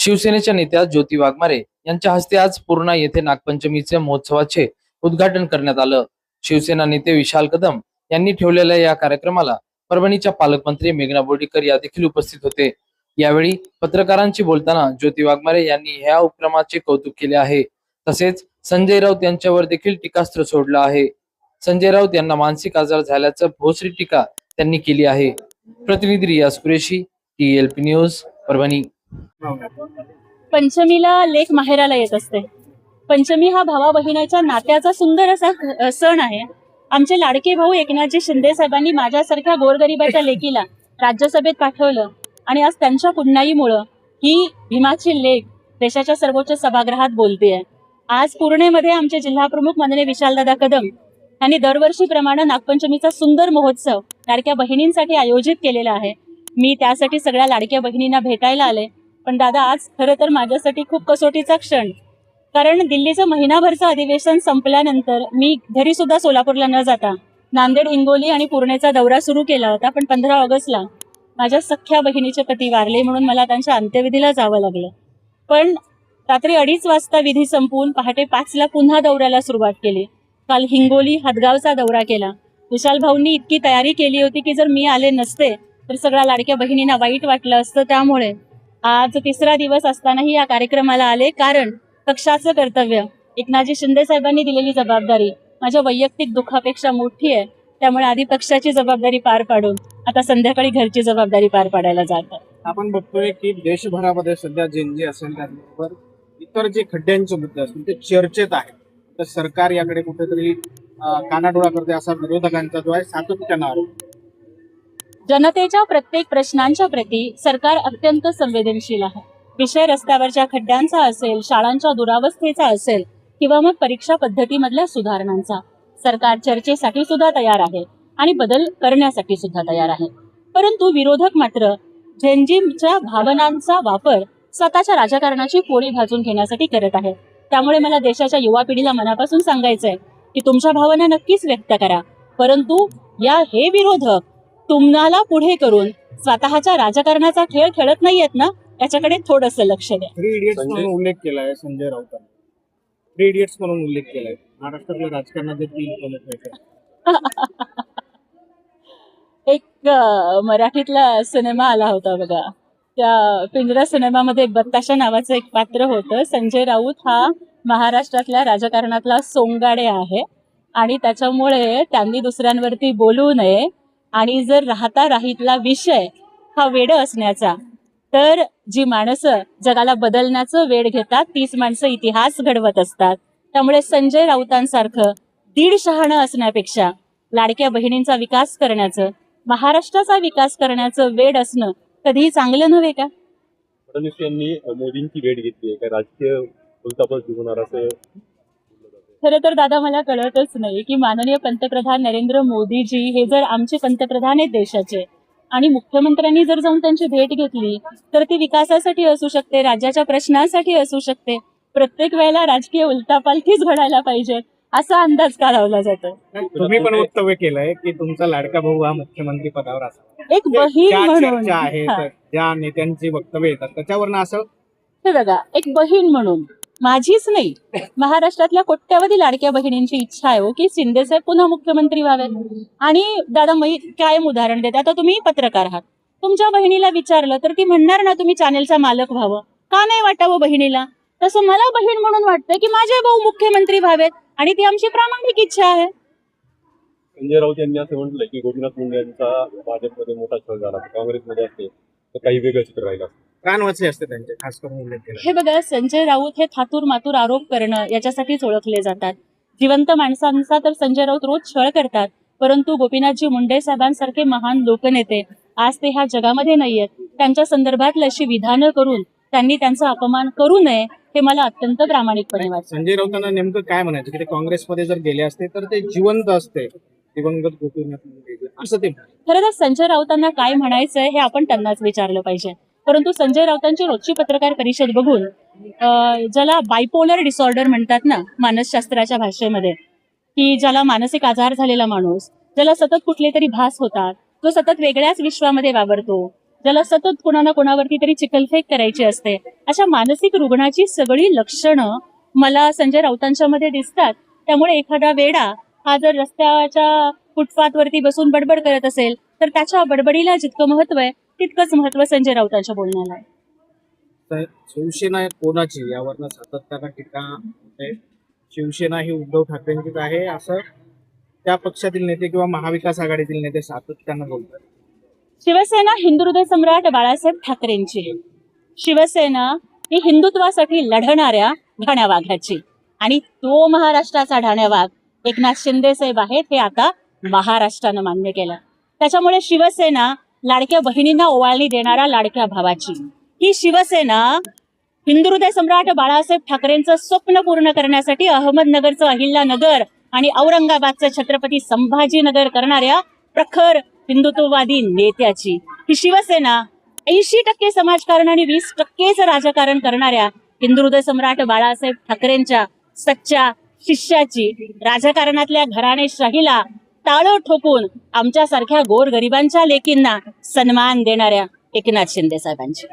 शिवसेनेच्या नेत्या ज्योती वाघमारे यांच्या हस्ते आज पूर्णा येथे नागपंचमीचे महोत्सवाचे उद्घाटन करण्यात आलं। शिवसेना नेते विशाल कदम यांनी ठेवलेल्या या कार्यक्रमाला परभणीच्या पालकमंत्री मेघना बोर्डीकर या देखील उपस्थित होते। यावेळी पत्रकारांशी बोलताना ज्योती वाघमारे यांनी या उपक्रमाचे कौतुक केले आहे। तसेच संजय राऊत यांच्यावर देखील टीकास्त्र सोडलं आहे। संजय राऊत यांना मानसिक आजार झाल्याचं भोसरी टीका त्यांनी केली आहे। प्रतिनिधी रियाज कुरेशी, TLP न्यूज, परभणी। पंचमीला लेक माहेराला येत असते। पंचमी हा भावा बहिणीच्या नात्याचा सुंदर असा सण आहे। आमचे लाडके भाऊ एकनाथजी शिंदे साहेबांनी माझ्यासारख्या गोरगरिबाच्या लेकीला राज्यसभेत पाठवलं आणि आज त्यांच्या पुण्याईमुळे ही भीमाची लेक देशाच्या सर्वोच्च सभागृहात बोलतेय। आज पूर्णेमध्ये आमचे जिल्हाप्रमुख माननीय विशालदादा कदम यांनी दरवर्षीप्रमाणे नागपंचमीचा सुंदर महोत्सव लाडक्या बहिणींसाठी आयोजित केलेला आहे। मी त्यासाठी सगळ्या लाडक्या बहिणींना भेटायला आले। पण दादा, आज खरं तर माझ्यासाठी खूप कसोटीचा क्षण, कारण दिल्लीचं महिनाभरचं अधिवेशन संपल्यानंतर मी घरी सुद्धा सोलापूरला न जाता नांदेड, हिंगोली आणि पुणेचा दौरा सुरू केला होता। पण 15 ऑगस्टला माझ्या सख्ख्या बहिणीचे पती वारले म्हणून मला त्यांच्या अंत्यविधीला जावं लागलं। पण रात्री 2:30 वाजता विधी संपवून पहाटे 5ला पुन्हा दौऱ्याला सुरुवात केली। काल हिंगोली हदगावचा दौरा केला। विशाल भाऊंनी इतकी तयारी केली होती की जर मी आले नसते तर सगळ्या लाडक्या बहिणींना वाईट वाटलं असतं। त्यामुळे आज 3रा दिवस असतानाही या कार्यक्रमाला आले, कारण पक्षाचं कर्तव्य, एकनाथजी शिंदे साहेबांनी दिलेली जबाबदारी माझ्या वैयक्तिक दुःखापेक्षा मोठी आहे। त्यामुळे आधी पक्षाची जबाबदारी पार पाडून आता संध्याकाळी घरची जबाबदारी पार पाडायला जात। आपण बघतोय की देशभरामध्ये सध्या जे असेल त्याबरोबर इतर जे खड्ड्यांचे मुद्दे असतील ते चर्चेत आहेत। तर सरकार याकडे कुठेतरी कानाडोळा करते असा विरोधकांचा जो आहे सातत्यानं आरोप। जनतेच्या प्रत्येक प्रश्नांच्या प्रती सरकार अत्यंत संवेदनशील आहे। विषय रस्त्यावरच्या खड्ड्यांचा असेल, शाळांच्या दुरावस्थेचा असेल किंवा मग परीक्षा पद्धतीमधल्या सुधारणांचा, सरकार चर्चेसाठी सुद्धा तयार आहे आणि बदल करण्यासाठी सुद्धा तयार आहे। परंतु विरोधक मात्र झेंजीच्या भावनांचा वापर स्वतःच्या राजकारणाची पोळी भाजून घेण्यासाठी करत आहेत। त्यामुळे मला देशाच्या युवा पिढीला मनापासून सांगायचंय की तुमच्या भावना नक्कीच व्यक्त करा, परंतु हे विरोधक तुम्हाला पुढे करून स्वतःच्या राजकारणाचा खेळ खेळत नाहीयेत ना, याच्याकडे थोडंसं लक्ष द्या। 3 इडियट्स म्हणून उल्लेख केलाय संजय राऊतांनी, 3 इडियट्स म्हणून उल्लेख केलाय महाराष्ट्रातल्या राजकारणात एक मराठीतला सिनेमा आला होता बघा, त्या पिंजरा सिनेमामध्ये बत्ताशा नावाचं एक पात्र होतं। संजय राऊत हा महाराष्ट्रातल्या राजकारणातला सोंगाडे आहे आणि त्याच्यामुळे त्यांनी दुसऱ्यांवरती बोलू नये। आणि जर राहितला विषय हा वेड असण्याचा, तर जी माणसं जगाला बदलण्याचं वेड घेतात तीच माणसं इतिहास घडवत असतात। त्यामुळे संजय राऊतांसारखं दीड शहाणं असण्यापेक्षा लाडक्या बहिणींचा विकास करण्याचं, महाराष्ट्राचा विकास करण्याचं वेड असणं कधीही चांगलं नव्हे का? फडणवीस यांनी मोदींची भेट घेतली आहे, काय राजकीय उलथापालथ होणार असं? खरं तर दादा, मला कळतच नाही की माननीय पंतप्रधान नरेंद्र मोदीजी हे जर आमचे पंतप्रधान आहेत देशाचे आणि मुख्यमंत्र्यांनी जर जाऊन त्यांची भेट घेतली तर ती विकासासाठी असू शकते, राज्याच्या प्रश्नांसाठी असू शकते। प्रत्येक वेळेला राजकीय उलथापालथीच घडायला पाहिजे असा अंदाज का लावला जातो? तुम्ही पण वक्तव्य केलंय की तुमचा लाडका भाऊ हा मुख्यमंत्री पदावर असावा, एक बहीण म्हणून ज्या नेत्यांची वक्तव्य येतात त्याच्यावरनं असं हे बघा, एक बहीण म्हणून माझीच नाही, महाराष्ट्रातल्या कोट्यावधी लाडक्या बहिणींची इच्छा आहे की शिंदेसाहेब पुन्हा मुख्यमंत्री व्हावेत। आणि दादा, मी कायम उदाहरण देते, आता तुम्ही पत्रकार आहात, तुमच्या बहिणीला विचारलं तर ती म्हणणार ना तुम्ही चॅनेलचा मालक व्हावं, का नाही वाटावं बहिणीला? तसं मला बहीण म्हणून वाटतं की माझे भाऊ मुख्यमंत्री व्हावेत आणि ती आमची प्रामाणिक इच्छा आहे। संजय राऊत यांनी असं म्हटलंय की गोपीनाथ मुंडे यांचा भाजपमध्ये मोठा छळ झाला, काँग्रेसमध्ये असते तर काही वेगळं चित्र राहिलं, प्राणवाचे असते त्यांचे खास करून उल्लेख केला। हे बघा, संजय राऊत हे थातूर मातूर आरोप करणं याच्यासाठीच ओळखले जातात। जिवंत माणसांचा तर संजय राऊत रोज छळ करतात, परंतु गोपीनाथजी मुंडे साहेबांसारखे महान लोकनेते आज ते ह्या जगामध्ये नाहीयेत। त्यांच्या संदर्भात अशी विधानं करून त्यांनी त्यांचा अपमान करू नये हे मला अत्यंत प्रामाणिकपणे वाटतं। संजय राऊतांना नेमकं काय म्हणायचं की ते काँग्रेसमध्ये जर गेले असते तर ते जिवंत असते, दिवंगत गोपीनाथ मुंडे असं ते? खरं तर संजय राऊतांना काय म्हणायचंय हे आपण त्यांनाच विचारलं पाहिजे। परंतु संजय राऊतांची रोजची पत्रकार परिषद बघून ज्याला बायपोलर डिसऑर्डर म्हणतात ना मानसशास्त्राच्या भाषेमध्ये, की ज्याला मानसिक आजार झालेला माणूस, ज्याला सतत कुठले तरी भास होतात, जो सतत वेगळ्याच विश्वामध्ये वावरतो, ज्याला सतत कोणा ना कोणावरती तरी चिखलफेक करायची असते, अशा मानसिक रुग्णाची सगळी लक्षणं मला संजय राऊतांच्या मध्ये दिसतात. त्यामुळे एखादा वेडा हा जर रस्त्याच्या फुटपाथवरती बसून बडबड करत असेल तर त्याच्या बडबडीला जितकं महत्व आहे तितकंच महत्व संजय राऊतांच्या बोलण्याला आहे. तर शिवसेना कोणाची यावरनं सातत्यानं टीका होते. शिवसेना ही उद्धव ठाकरेंचीच आहे असं त्या पक्षातील नेते किंवा महाविकास आघाडीतील नेते सातत्यानं बोलतात. शिवसेना हिंदुहृदय सम्राट बाळासाहेब ठाकरेंची आहे. शिवसेना ही हिंदुत्वासाठी लढणाऱ्या ढाण्या वाघाची, आणि तो महाराष्ट्राचा ढाण्या वाघ एकनाथ शिंदे साहेब आहेत हे आता महाराष्ट्रानं मान्य केलं. त्याच्यामुळे शिवसेना लाडक्या बहिणींना ओवाळणी देणाऱ्या लाडक्या भावाची, ही शिवसेना हिंदुहृदय सम्राट बाळासाहेब ठाकरेंचं स्वप्न पूर्ण करण्यासाठी अहमदनगरचं अहिल्यानगर आणि औरंगाबादचं छत्रपती संभाजीनगर करणाऱ्या प्रखर हिंदुत्ववादी नेत्याची, ही शिवसेना 80% समाजकारण आणि 20%च राजकारण करणाऱ्या हिंदुहृदय सम्राट बाळासाहेब ठाकरेंच्या सच्च्या शिष्याची, राजकारणातल्या घराणेशाहीला टाळं ठोकून आमच्यासारख्या गोरगरिबांच्या लेकींना सन्मान देणाऱ्या एकनाथ शिंदे साहेबांची.